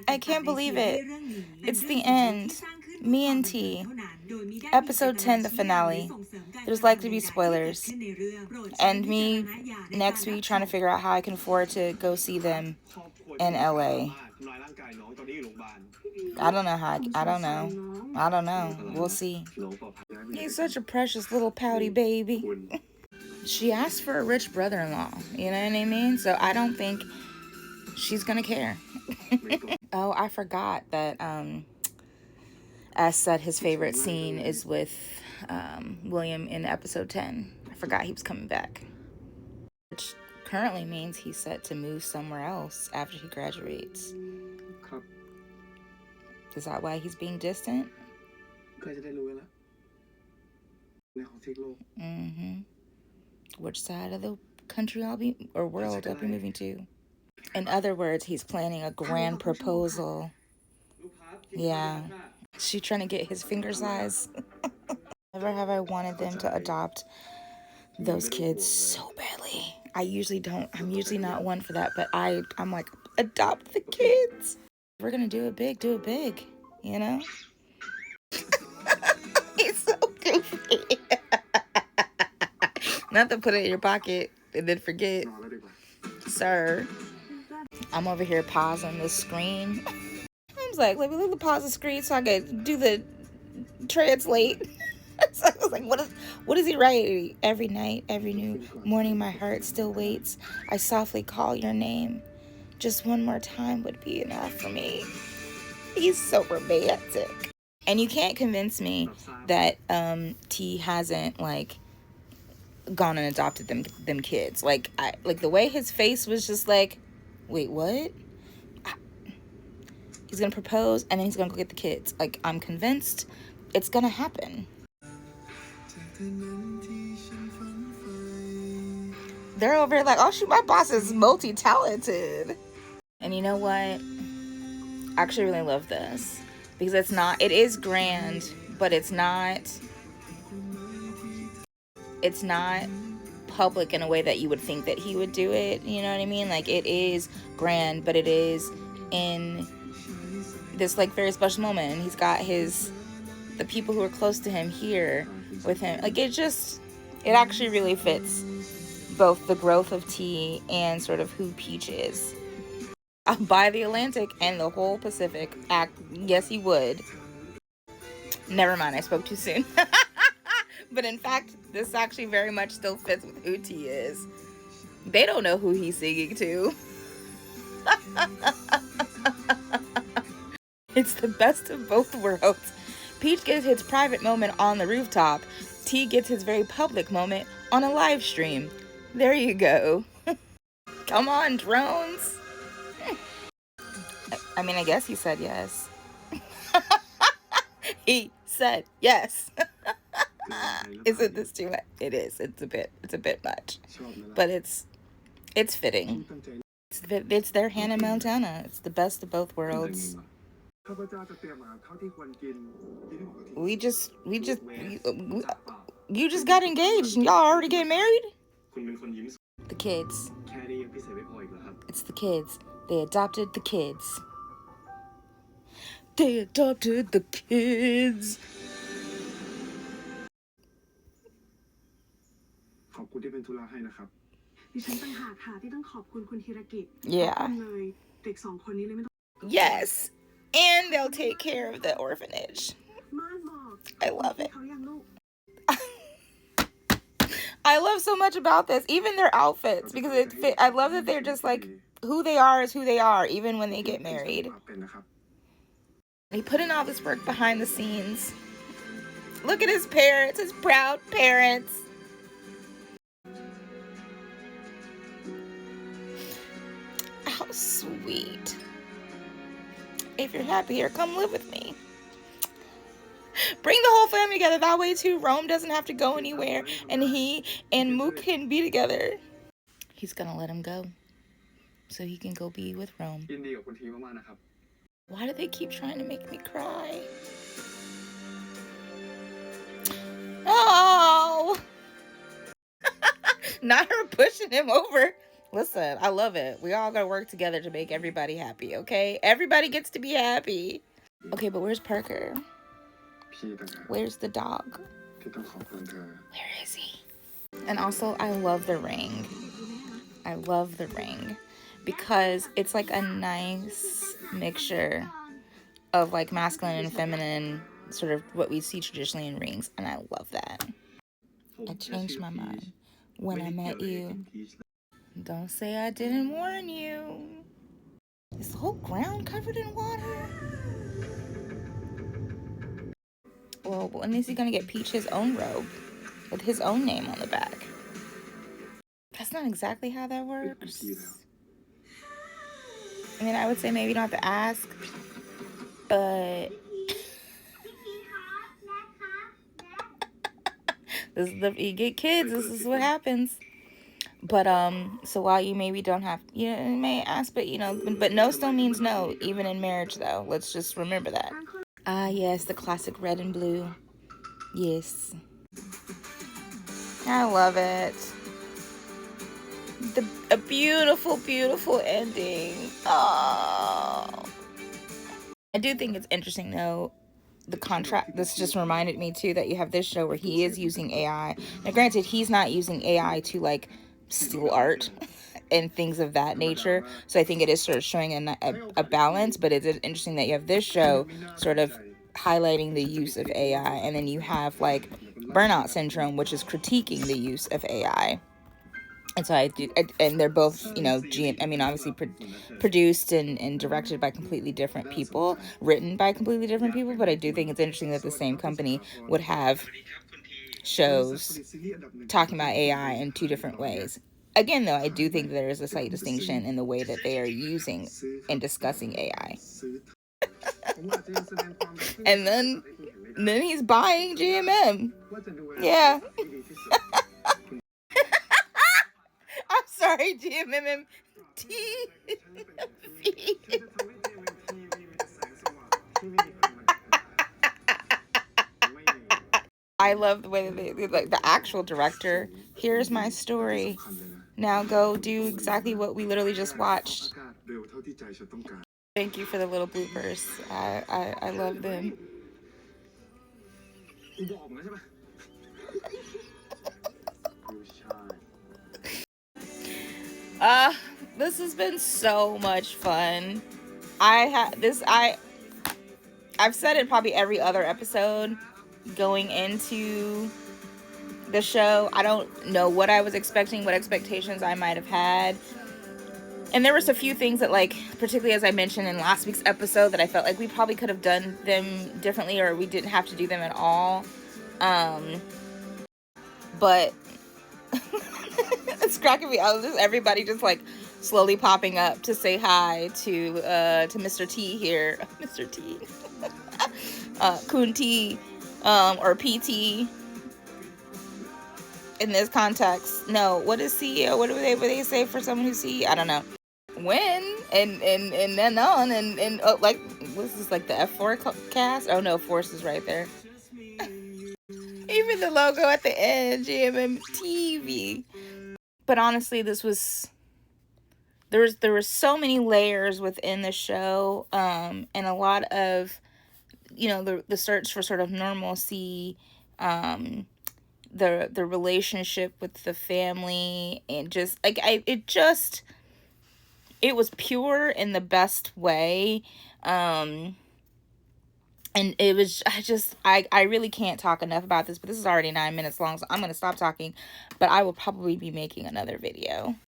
I can't believe it. It's the end. Me and T. Episode 10, the finale. There's likely to be spoilers. And me next week trying to figure out how I can afford to go see them in LA. I don't know. We'll see. He's such a precious little pouty baby. She asked for a rich brother-in-law, you know what I mean? So I don't think she's gonna care. Oh, I forgot that S said his favorite scene is with William in episode 10. I forgot he was coming back. Which currently means he's set to move somewhere else after he graduates. Is that why he's being distant? Which side of the country world I'll be moving to? In other words, he's planning a grand proposal. Yeah. She's trying to get his finger size. Never have I wanted them to adopt those kids so badly. I usually don't. I'm usually not one for that, but I'm like, adopt the kids. We're gonna do it big, you know? It's so goofy. Not to put it in your pocket and then forget. Sir. I'm over here pausing the screen. I was like, let me pause the screen so I can do the translate. So I was like, what is he writing? Every night, every new morning, my heart still waits. I softly call your name. Just one more time would be enough for me. He's so romantic. And you can't convince me that T hasn't like gone and adopted them kids. Like the way his face was just like, wait, what? He's gonna propose and then he's gonna go get the kids. Like, I'm convinced it's gonna happen. They're over here like, oh shoot, my boss is multi-talented. And you know what? I actually really love this. Because it is grand, but it's not public in a way that you would think that he would do it. You know what I mean? Like, it is grand, but it is in this like very special moment. And he's got the people who are close to him here with him. Like, it actually really fits both the growth of T and sort of who Peach is. I'll buy the Atlantic and the whole Pacific. Yes, he would. Never mind, I spoke too soon. But in fact, this actually very much still fits with who T is. They don't know who he's singing to. It's the best of both worlds. Peach gets his private moment on the rooftop. T gets his very public moment on a live stream. There you go. Come on, drones. I mean, I guess he said yes. He said yes. Isn't this too much? It is. It's a bit much. But it's fitting. It's their Hannah Montana. It's the best of both worlds. You just got engaged and y'all already getting married? The kids. It's the kids. They adopted the kids. They adopted the kids. Yeah. Yes. And they'll take care of the orphanage. I love it. I love so much about this. Even their outfits, because I love that they're just like, who they are is who they are, even when they get married. He put in all this work behind the scenes. Look at his parents, his proud parents. How sweet. If you're happy here, come live with me. Bring the whole family together. That way, too, Rome doesn't have to go anywhere. And he and Mook can be together. He's going to let him go. So he can go be with Rome. Why do they keep trying to make me cry? Oh! Not her pushing him over. Listen, I love it. We all gotta work together to make everybody happy, okay? Everybody gets to be happy. Okay, but where's Parker? Where's the dog? Where is he? And also, I love the ring. I love the ring because it's like a nice mixture of like masculine and feminine, sort of what we see traditionally in rings, and I love that. I changed my mind when I met you. Don't say I didn't warn you. Is the whole ground covered in water? Well, when is he gonna get Peach his own robe with his own name on the back? That's not exactly how that works. I mean, I would say maybe you don't have to ask, but this is you get kids, this is what happens. But so while you maybe don't have, you may ask, but but no still means no, even in marriage though. Let's just remember that. Ah, yes, the classic red and blue. Yes, I love it. A beautiful, beautiful ending. Oh, I do think it's interesting though. The contract, this just reminded me too that you have this show where he is using AI. Now granted, he's not using AI to like steal art and things of that nature, so I think it is sort of showing a balance, but it's interesting that you have this show sort of highlighting the use of AI, and then you have like Burnout Syndrome, which is critiquing the use of AI. And so and they're both, obviously produced and directed by completely different people, written by completely different people. But I do think it's interesting that the same company would have shows talking about AI in two different ways. Again, though, I do think there is a slight distinction in the way that they are using and discussing AI. And then he's buying GMM. Yeah. I'm sorry, GMM TV. I love the way that like the actual director. Here's my story. Now go do exactly what we literally just watched. Thank you for the little bloopers. I love them. This has been so much fun. I've said it probably every other episode going into the show. I don't know what I was expecting, what expectations I might have had. And there was a few things that, like, particularly as I mentioned in last week's episode, that I felt like we probably could have done them differently, or we didn't have to do them at all. But it's cracking me out. Just everybody just like slowly popping up to say hi to Mr. T here. Mr. T. Kun T, or PT in this context. No, what is CEO? What do they say for someone who's CEO? I don't know. When and then on and like, what's this, like the F4 cast? Oh no, Force is right there. Even the logo at the end, GMM TV. But honestly, there were so many layers within the show, and a lot of, the search for sort of normalcy, the relationship with the family, and just like it was pure in the best way. And it was, I really can't talk enough about this, but this is already 9 minutes long, so I'm going to stop talking, but I will probably be making another video.